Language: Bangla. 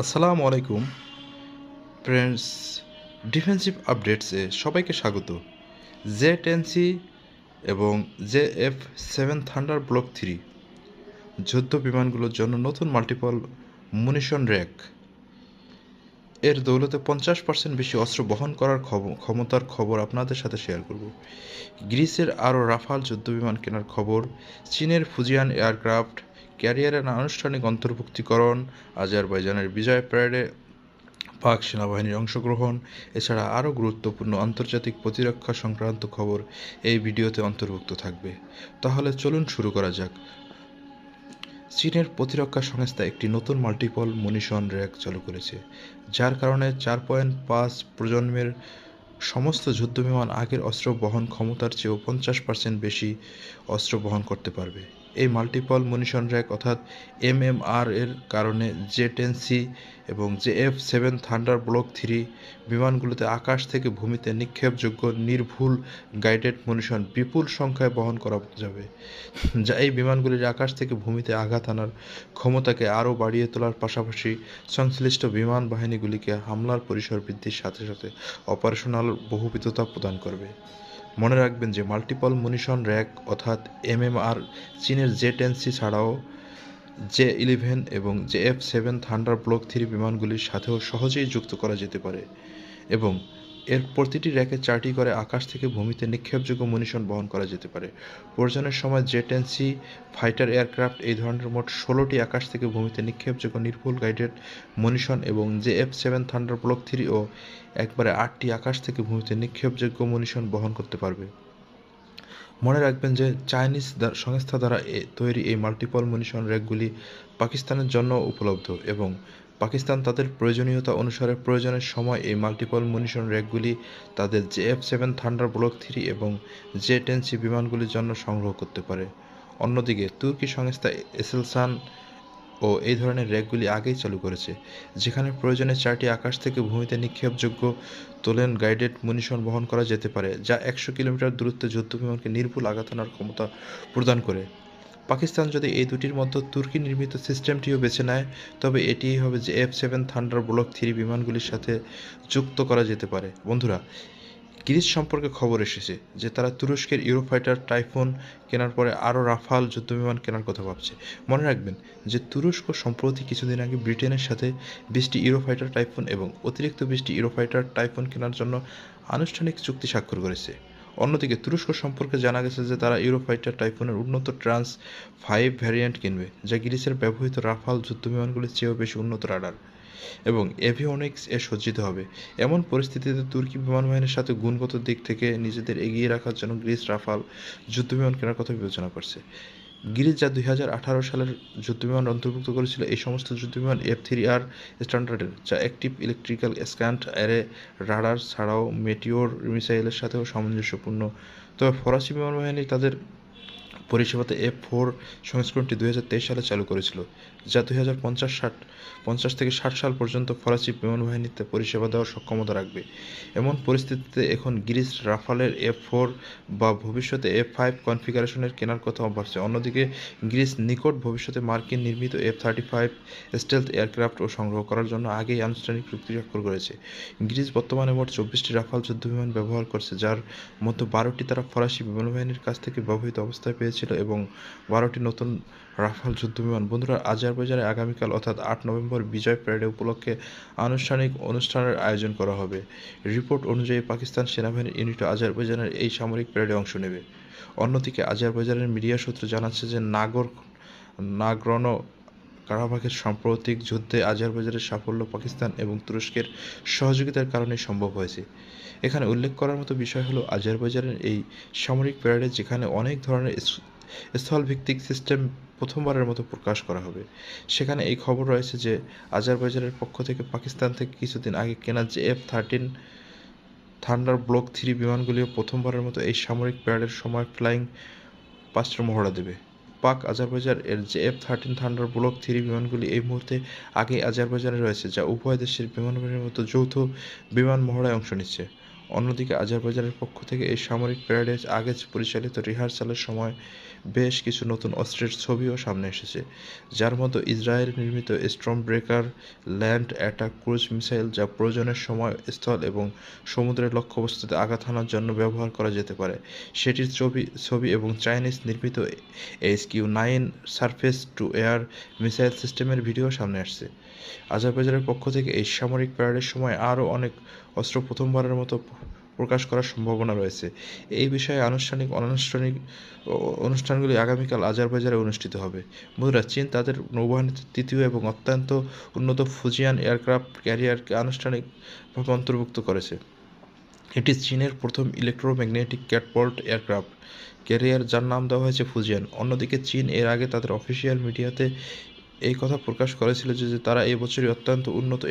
আসসালামু আলাইকুম ফ্রেন্ডস। ডিফেন্সিভ আপডেটসে সবাইকে স্বাগত। জে-10সি এবং জে-এফ-7 থান্ডার ব্লক 3 যুদ্ধ বিমানগুলোর জন্য নতুন মাল্টিপল মুনিশন র্যাক এর দৌলতে 50% বেশি অস্ত্র বহন করার ক্ষমতার খবর আপনাদের সাথে শেয়ার করব। গ্রিসের আরও রাফাল যুদ্ধবিমান কেনার খবর, চীনের ফুজিয়ান এয়ারক্রাফট ক্যারিয়ারের আনুষ্ঠানিক অন্তর্ভুক্তিকরণ, আজারবাইজানের বিজয় প্যারেডে পাক সেনাবাহিনীর অংশগ্রহণ, এছাড়া আরও গুরুত্বপূর্ণ আন্তর্জাতিক প্রতিরক্ষা সংক্রান্ত খবর এই ভিডিওতে অন্তর্ভুক্ত থাকবে। তাহলে চলুন শুরু করা যাক। চীনের প্রতিরক্ষা সংস্থা একটি নতুন মাল্টিপল মুনিশন র্যাক চালু করেছে, যার কারণে 4.5 প্রজন্মের সমস্ত যুদ্ধবিমান আগের অস্ত্র বহন ক্ষমতার চেয়েও 50% বেশি অস্ত্র বহন করতে পারবে। এই মাল্টিপল মুনিশন র্যাক অর্থাৎ এমএমআর এর কারণে জে-10সি এবং জে-এফ-7 থান্ডার ব্লক 3 বিমানগুলোতে আকাশ থেকে ভূমিতে নিক্ষেপযোগ্য নির্ভুল গাইডেড মুনিশন বিপুল সংখ্যায় বহন করা যাবে, যা এই বিমানগুলির আকাশ থেকে ভূমিতে আঘাত আনার ক্ষমতাকে আরও বাড়িয়ে তোলার পাশাপাশি সংশ্লিষ্ট বিমান বাহিনীগুলিকে হামলার পরিসর বৃদ্ধির সাথে সাথে অপারেশনাল বহুবিধতা প্রদান করবে। মনে রাখবেন যে মাল্টিপল মুনিশন র্যাক অর্থাৎ এমএমআর চীনের জে-10সি ছাড়াও জে-11 এবং জে-এফ-7 থান্ডার ব্লক 3 বিমানগুলির সাথেও সহজেই যুক্ত করা যেতে পারে এবং এর প্রতিটি র্যাকে 4টি করে আকাশ থেকে ভূমিতে নিক্ষেপযোগ্য মুনিশন বহন করা যেতে পারে। প্রয়োজনের সময় জে-10সি ফাইটার এয়ারক্রাফট এই ধরনের মোট 16টি আকাশ থেকে ভূমিতে নিক্ষেপযোগ্য নির্ভুল গাইডেড মুনিশন এবং জে-এফ-7 থান্ডার ব্লক 3 ও একবারে 8টি আকাশ থেকে ভূমিতে নিক্ষেপযোগ্য মুনিশন বহন করতে পারবে। মনে রাখবেন যে চাইনিজ সংস্থা দ্বারা তৈরি এই মাল্টিপল মুনিশন র্যাকগুলি পাকিস্তানের জন্য উপলব্ধ এবং পাকিস্তান তাদের প্রয়োজনীয়তা অনুসারে প্রয়োজনের সময় এই মাল্টিপল মুনিশন র্যাকগুলি তাদের জে-এফ-7 থান্ডার ব্লক 3 এবং জে-10সি বিমানগুলির জন্য সংগ্রহ করতে পারে। অন্যদিকে তুর্কি সংস্থা এসেলসান ও এই ধরনের র্যাকগুলি আগেই চালু করেছে, যেখানে প্রয়োজনে 4টি আকাশ থেকে ভূমিতে নিক্ষেপযোগ্য তোলেন গাইডেড মুনিশন বহন করা যেতে পারে, যা 100 কিলোমিটার দূরত্বে যুদ্ধবিমানকে নির্ভুল আঘাত আনার ক্ষমতা প্রদান করে। পাকিস্তান যদি এই দুটির মধ্যে তুর্কি নির্মিত সিস্টেমটিও বেছে নেয়, তবে এটিই হবে যে এফ-7 থান্ডার ব্লক 3 বিমানগুলির সাথে যুক্ত করা যেতে পারে। বন্ধুরা, গ্রিস সম্পর্কে খবর এসেছে যে তারা তুরস্কের ইউরোফাইটার টাইফুন কেনার পরে আরও রাফাল যুদ্ধবিমান কেনার কথা ভাবছে। মনে রাখবেন যে তুরস্ক সম্প্রতি কিছুদিন আগে ব্রিটেনের সাথে 20টি ইউরোফাইটার টাইফুন এবং অতিরিক্ত 20টি ইউরোফাইটার টাইফুন কেনার জন্য আনুষ্ঠানিক চুক্তি স্বাক্ষর করেছে। অন্যদিকে তুরস্ক সম্পর্কে জানা গেছে যে তারা ইউরোফাইটার টাইফুনের উন্নত ট্রান্স 5 ভ্যারিয়েন্ট কিনবে, যা গ্রিসের ব্যবহৃত রাফাল যুদ্ধবিমানগুলির চেয়েও বেশি উন্নত রাডার এবং এভিওনিক্স এ সজ্জিত হবে। এমন পরিস্থিতিতে তুর্কি বিমান বাহিনীর সাথে গুণগত দিক থেকে নিজেদের এগিয়ে রাখার জন্য গ্রিস রাফাল যুদ্ধবিমান কেনার কথা বিবেচনা করছে। গ্রিস যা 2018 সালের যুদ্ধবিমান অন্তর্ভুক্ত করেছিল এই সমস্ত যুদ্ধবিমান F3R স্ট্যান্ডার্ডের, যা অ্যাক্টিভ ইলেকট্রিক্যাল স্ক্যান্ট অ্যারে রাডার ছাড়াও মেটিওর মিসাইলের সাথেও সামঞ্জস্যপূর্ণ। তবে ফরাসি বিমান বাহিনী তাদের পরিষেবাতে F4 সংস্করণটি 2023 সালে চালু করেছিল, যা 2050 থেকে 60 সাল পর্যন্ত ফরাসি বিমান বাহিনীতে পরিষেবা দেওয়ার সক্ষমতা রাখবে। এমন পরিস্থিতিতে এখন গ্রিস রাফালের F4 বা ভবিষ্যতে F5 কনফিগারেশনের কেনার কথা ভাবছে। অন্যদিকে গ্রিস নিকট ভবিষ্যতে মার্কিন নির্মিত F-35 স্টেলথ এয়ারক্রাফট ও সংগ্রহ করার জন্য আগেই আনুষ্ঠানিক চুক্তি স্বাক্ষর করেছে। গ্রিস বর্তমানে মোট 24টি রাফাল যুদ্ধবিমান ব্যবহার করছে, যার মধ্যে 12টি তারা ফরাসি বিমান বাহিনীর কাছ থেকে ব্যবহৃত অবস্থায় পেয়েছিল এবং 12টি নতুন রাফাল যুদ্ধবিমান। বন্ধুরা, আজারবাইজানে আগামীকাল অর্থাৎ 8 নভেম্বর বিজয় প্যারেড উপলক্ষে আনুষ্ঠানিক অনুষ্ঠানের আয়োজন করা হবে। রিপোর্ট অনুযায়ী পাকিস্তান সেনাবাহিনীর ইউনিটও আজারবাইজানের এই সামরিক প্যারেডে অংশ নেবে। অন্যদিকে আজারবাইজানের মিডিয়া সূত্র জানাচ্ছে যে নাগর্নো কারাবাখের সাম্প্রতিক যুদ্ধে আজারবাইজানের সাফল্য পাকিস্তান এবং তুরস্কের সহযোগিতার কারণেই সম্ভব হয়েছে। এখানে উল্লেখ করার মতো বিষয় হলো আজারবাইজানের এই সামরিক প্যারেডে, যেখানে অনেক ধরনের স্থলভিত্তিক সিস্টেম প্রথমবারের মতো প্রকাশ করা হবে, সেখানে এই খবর রয়েছে যে আজারবাইজানের পক্ষ থেকে পাকিস্তান থেকে কিছুদিন আগে কেনা জে-F-13 থান্ডার ব্লক 3 বিমানগুলিও প্রথমবারের মতো এই সামরিক প্যারেডের সময় ফ্লাইং পাস্টের মহড়া দেবে। পাক আজারবাইজান এর জে-F-13 থান্ডার ব্লক 3 বিমানগুলি এই মুহূর্তে আগেই আজারবাইজানে রয়েছে, যা উভয় দেশের বিমান বাহিনীর মতো যৌথ বিমান মহড়ায় অংশ নিচ্ছে। অন্যদিকে আজারবাইজানের পক্ষ থেকে এই সামরিক প্যারেডে আগে পরিচালিত রিহার্সালের সময় বেশ কিছু নতুন অস্ত্রের ছবিও সামনে এসেছে, যার মধ্যে ইসরায়েল নির্মিত storm breaker land attack cruise missile, যা প্রয়োজনের সময় স্থল এবং সমুদ্রের লক্ষ্যবস্তুতে আঘাত হানার জন্য ব্যবহার করা যেতে পারে সেটির ছবি এবং চাইনিজ নির্মিত HQ-9 surface two air missile সিস্টেমের ভিডিও সামনে আসছে। আজারবাইজানের পক্ষ থেকে এই সামরিক প্যারেডের সময় আরও অনেক অস্ত্র প্রথমবারের মতো প্রকাশ করার সম্ভাবনা রয়েছে। এই বিষয়ে অনানুষ্ঠানিক অনুষ্ঠানগুলি আগামীকাল আজারবাইজানে অনুষ্ঠিত হবে। বন্ধুরা, চীন তাদের নৌবাহিনীতে তৃতীয় এবং অত্যন্ত উন্নত ফুজিয়ান এয়ারক্রাফট ক্যারিয়ারকে আনুষ্ঠানিকভাবে অন্তর্ভুক্ত করেছে। এটি চীনের প্রথম ইলেকট্রোম্যাগনেটিক ক্যাটপাল্ট এয়ারক্রাফট ক্যারিয়ার, যার নাম দেওয়া হয়েছে ফুজিয়ান। অন্যদিকে চীন এর আগে তাদের অফিসিয়াল মিডিয়াতে এই কথা প্রকাশ করেছিল যে তারা এই বছরই অত্যন্ত উন্নত